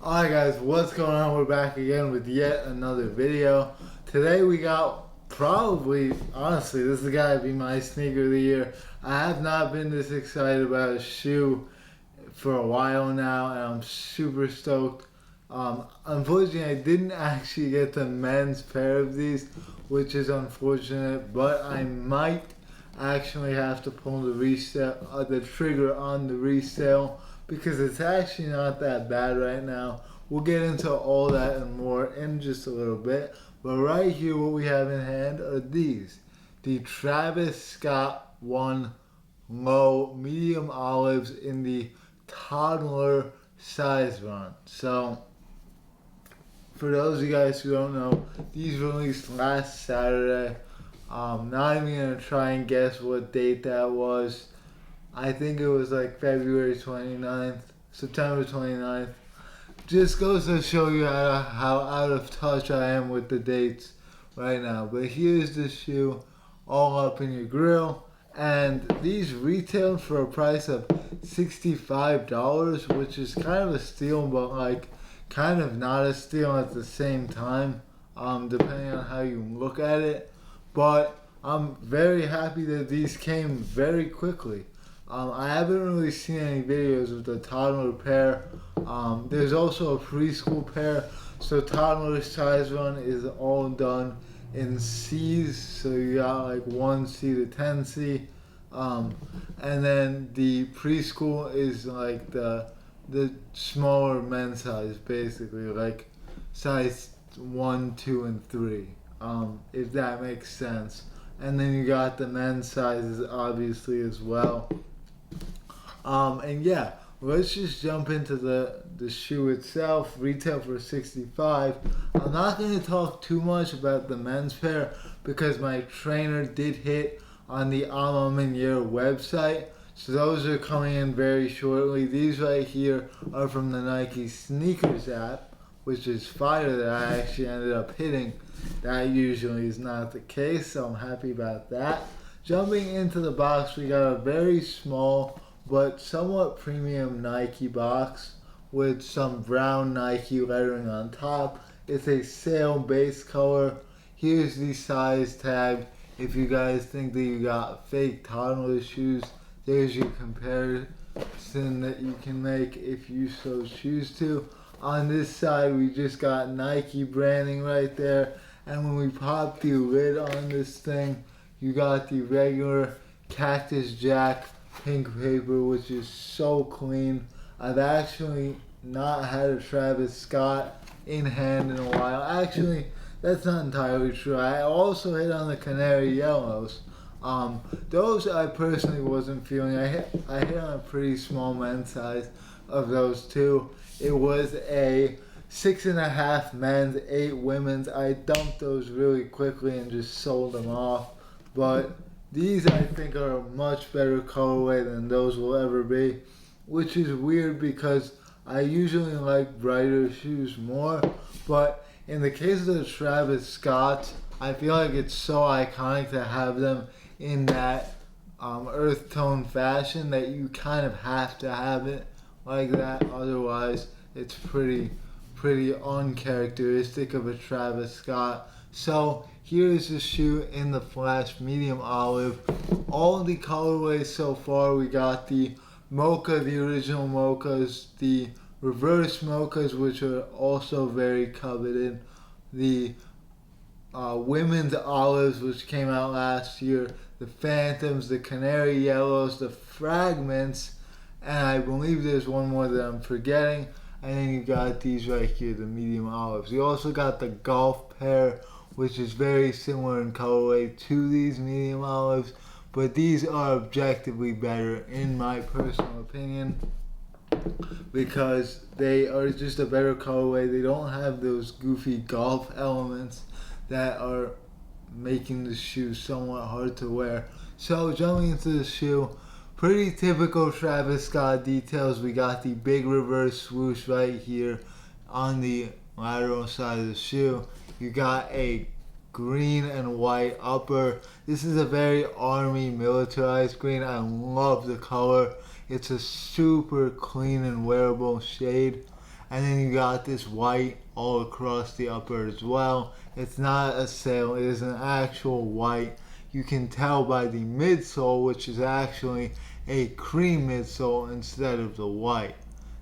Alright guys, what's going on? We're back again with yet another video. Today we got probably, honestly, this is gotta be my sneaker of the year. I have not been this excited about a shoe for a while now, and I'm super stoked. Unfortunately, I didn't actually get the men's pair of these, which is unfortunate, but I might actually have to pull the trigger on the resale, because it's actually not that bad right now. We'll get into all that and more in just a little bit. But right here, what we have in hand are these. The Travis Scott 1 Low Medium Olives in the Toddler size run. So, for those of you guys who don't know, these released last Saturday. Not even going to try and guess what date that was. I think it was like February 29th, September 29th. Just goes to show you how out of touch I am with the dates right now. But here's the shoe all up in your grill. And these retailed for a price of $65, which is kind of a steal, but like kind of not a steal at the same time, depending on how you look at it. But I'm very happy that these came very quickly. I haven't really seen any videos of the toddler pair. There's also a preschool pair. So toddler size run is all done in C's. So you got like 1C to 10C. And then the preschool is like the smaller men's size, basically, like size 1, 2, and 3, if that makes sense. And then you got the men's sizes obviously as well. And yeah, let's just jump into the shoe itself. Retail for $65. I'm not going to talk too much about the men's pair because my trainer did hit on the Amaminier website. So those are coming in very shortly. These right here are from the Nike Sneakers app, which is fire that I actually ended up hitting. That usually is not the case, so I'm happy about that. Jumping into the box, we got a very small but somewhat premium Nike box with some brown Nike lettering on top. It's a sale base color. Here's the size tag. If you guys think that you got fake toddler shoes, there's your comparison that you can make if you so choose to. On this side, we just got Nike branding right there. And when we pop the lid on this thing, you got the regular Cactus Jack pink paper, which is so clean. I've actually not had a Travis Scott in hand in a while. Actually, that's not entirely true. I also hit on the Canary Yellows. Those I personally wasn't feeling. I hit on a pretty small men's size of those two. It was a 6.5 men's, 8 women's. I dumped those really quickly and just sold them off. But these I think are a much better colorway than those will ever be, which is weird because I usually like brighter shoes more. But in the case of the Travis Scott, I feel like it's so iconic to have them in that earth tone fashion that you kind of have to have it like that. Otherwise, it's pretty uncharacteristic of a Travis Scott. So here's the shoe in the flash medium olive. All the colorways so far, we got the mocha, the original mochas, the reverse mochas, which are also very coveted, the women's olives, which came out last year, the phantoms, the canary yellows, the fragments, and I believe there's one more that I'm forgetting. And then you got these right here, the medium olives. You also got the golf pair, which is very similar in colorway to these medium olives, but these are objectively better in my personal opinion because they are just a better colorway. They don't have those goofy golf elements that are making the shoe somewhat hard to wear. So jumping into the shoe, pretty typical Travis Scott details. We got the big reverse swoosh right here on the lateral side of the shoe. You got a green and white upper. This is a very army militarized green. I love the color. It's a super clean and wearable shade. And then you got this white all across the upper as well. It's not a sail, it is an actual white. You can tell by the midsole, which is actually a cream midsole instead of the white.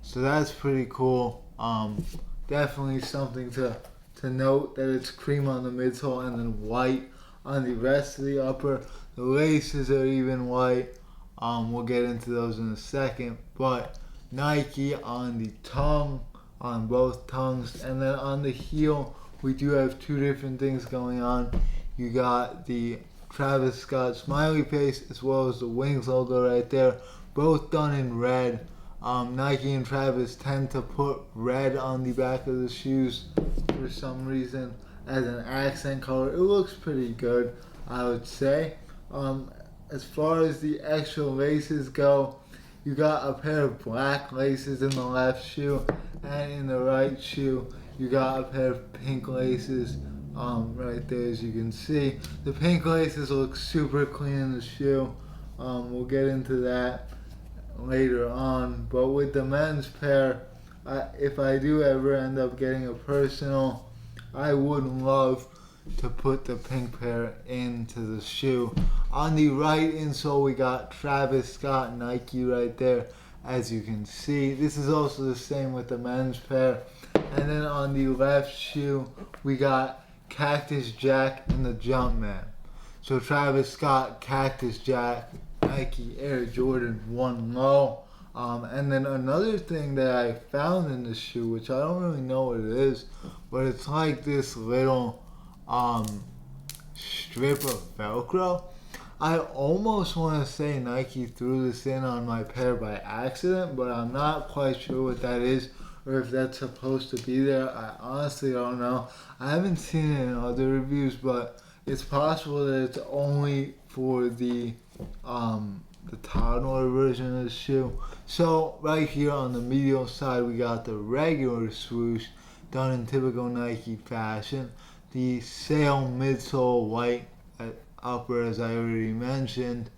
So that's pretty cool. Definitely something to note, that it's cream on the midsole and then white on the rest of the upper. The laces are even white. We'll get into those in a second. But Nike on the tongue, on both tongues, and then on the heel, we do have two different things going on. You got the Travis Scott smiley face as well as the Wings logo right there, both done in red. Nike and Travis tend to put red on the back of the shoes for some reason as an accent color. It looks pretty good, I would say. As far as the extra laces go, you got a pair of black laces in the left shoe, and in the right shoe you got a pair of pink laces right there, as you can see. The pink laces look super clean in the shoe. We'll get into that later on. But with the men's pair, if I do ever end up getting a personal, I would love to put the pink pair into the shoe. On the right insole, we got Travis Scott Nike right there, as you can see. This is also the same with the men's pair. And then on the left shoe, we got Cactus Jack and the Jumpman. So Travis Scott, Cactus Jack, Nike Air Jordan 1 Low. And then another thing that I found in the shoe, which I don't really know what it is, but it's like this little strip of Velcro. I almost want to say Nike threw this in on my pair by accident, but I'm not quite sure what that is or if that's supposed to be there. I honestly don't know. I haven't seen it in other reviews, but it's possible that it's only for the Toddler version of the shoe. So right here on the medial side, we got the regular swoosh done in typical Nike fashion. The sail midsole white upper, as I already mentioned.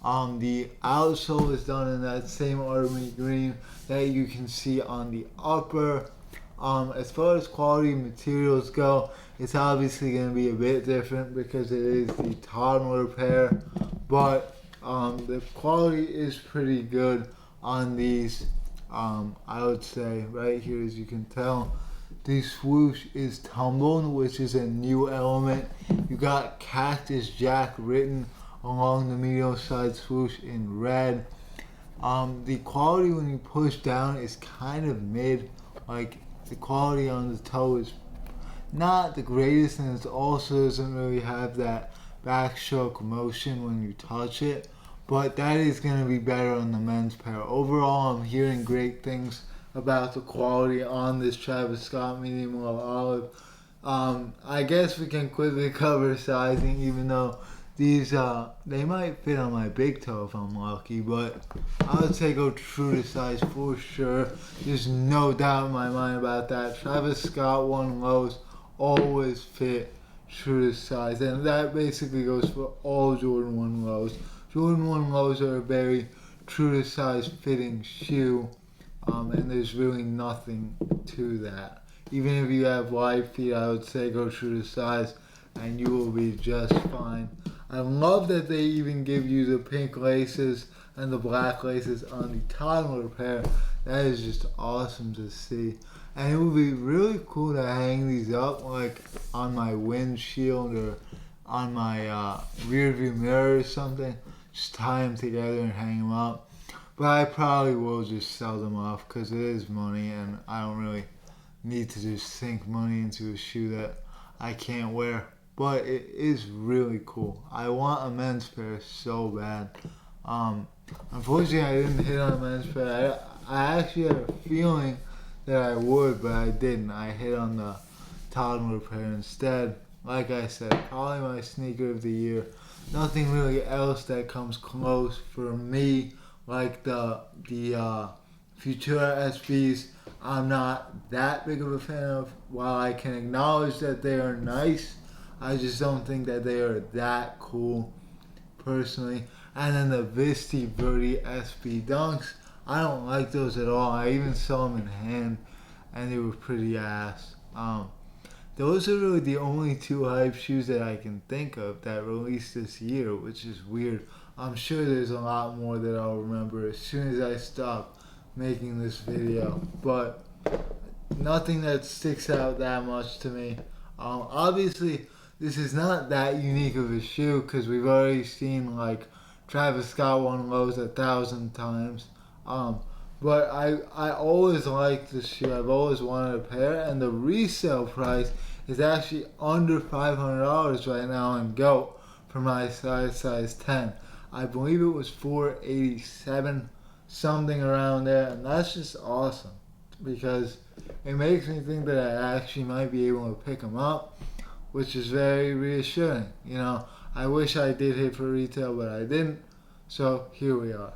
The outsole is done in that same army green that you can see on the upper. As far as quality materials go, it's obviously going to be a bit different because it is the Toddler pair, but the quality is pretty good on these. I would say right here, as you can tell, the swoosh is tumbled, which is a new element. You got Cactus Jack written along the medial side swoosh in red. The quality when you push down is kind of mid. Like, the quality on the toe is not the greatest, and it also doesn't really have that backstroke motion when you touch it. But that is going to be better on the men's pair. Overall, I'm hearing great things about the quality on this Travis Scott medium low olive. I guess we can quickly cover sizing, even though these they might fit on my big toe if I'm lucky, but I would say go true to size for sure. There's no doubt in my mind about that. Travis Scott 1 lows always fit true to size, and that basically goes for all Jordan 1 lows. Jordan 1 lows are a very true to size fitting shoe. And there's really nothing to that. Even if you have wide feet, I would say go true to size and you will be just fine. I love that they even give you the pink laces and the black laces on the Toddler pair. That is just awesome to see. And it would be really cool to hang these up like on my windshield or on my rear view mirror or something. Just tie them together and hang them up. But I probably will just sell them off because it is money and I don't really need to just sink money into a shoe that I can't wear. But it is really cool. I want a men's pair so bad. Unfortunately, I didn't hit on a men's pair. I actually had a feeling that I would, but I didn't. I hit on the Toddler pair instead. Like I said, probably my sneaker of the year. Nothing really else that comes close for me. Like the Futura SBs, I'm not that big of a fan of. While I can acknowledge that they are nice, I just don't think that they are that cool, personally. And then the Verde SB Dunks, I don't like those at all. I even saw them in hand, and they were pretty ass. Those are really the only two hype shoes that I can think of that released this year, which is weird. I'm sure there's a lot more that I'll remember as soon as I stop making this video, but nothing that sticks out that much to me. Obviously, this is not that unique of a shoe because we've already seen like Travis Scott won lows 1,000 times. But I always liked this shoe. I've always wanted a pair, and the resale price is actually under $500 right now on GOAT for my size 10. I believe it was $487, something around there, and that's just awesome because it makes me think that I actually might be able to pick them up, which is very reassuring. You know, I wish I did hit for retail, but I didn't, so here we are.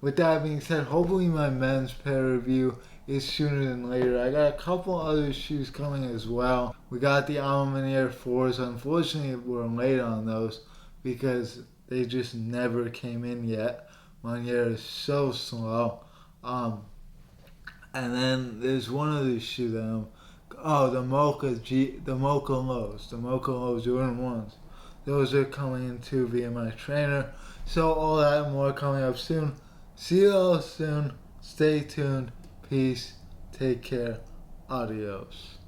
With that being said, hopefully my men's pair review is sooner than later. I got a couple other shoes coming as well. We got the Almond Air 4s. Unfortunately, we're late on those because they just never came in yet. Monier is so slow. And then there's one other shoe that the Mocha Lows Jordan 1s. Those are coming in too via my trainer. So all that and more coming up soon. See you all soon. Stay tuned. Peace. Take care. Adios.